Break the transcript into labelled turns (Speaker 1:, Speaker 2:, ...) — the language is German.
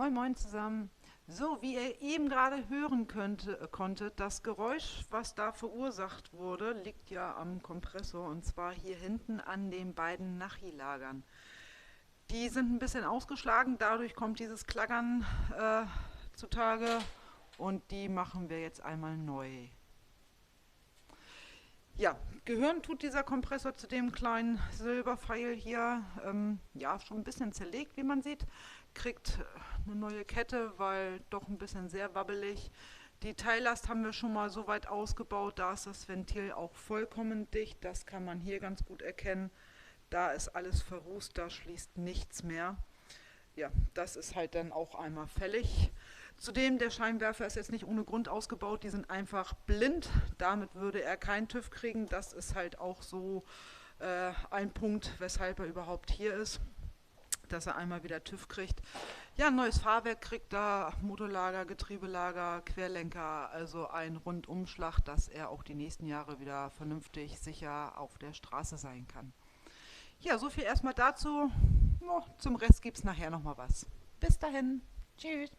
Speaker 1: Moin Moin zusammen. So, wie ihr eben gerade hören konntet, das Geräusch, was da verursacht wurde, liegt ja am Kompressor und zwar hier hinten an den beiden Nachilagern. Die sind ein bisschen ausgeschlagen, dadurch kommt dieses Klackern zutage und die machen wir jetzt einmal neu. Ja, gehören tut dieser Kompressor zu dem kleinen Silberpfeil hier. Ja, schon ein bisschen zerlegt, wie man sieht. Kriegt eine neue Kette, weil doch ein bisschen sehr wabbelig. Die Teillast haben wir schon mal so weit ausgebaut, da ist das Ventil auch vollkommen dicht. Das kann man hier ganz gut erkennen. Da ist alles verrußt, da schließt nichts mehr. Ja, das ist halt dann auch einmal fällig. Zudem, der Scheinwerfer ist jetzt nicht ohne Grund ausgebaut, die sind einfach blind. Damit würde er keinen TÜV kriegen. Das ist halt auch so ein Punkt, weshalb er überhaupt hier ist, dass er einmal wieder TÜV kriegt. Ja, ein neues Fahrwerk kriegt da, Motorlager, Getriebelager, Querlenker, also ein Rundumschlag, dass er auch die nächsten Jahre wieder vernünftig sicher auf der Straße sein kann. Ja, so viel erstmal dazu. No, zum Rest gibt es nachher nochmal was. Bis dahin. Tschüss.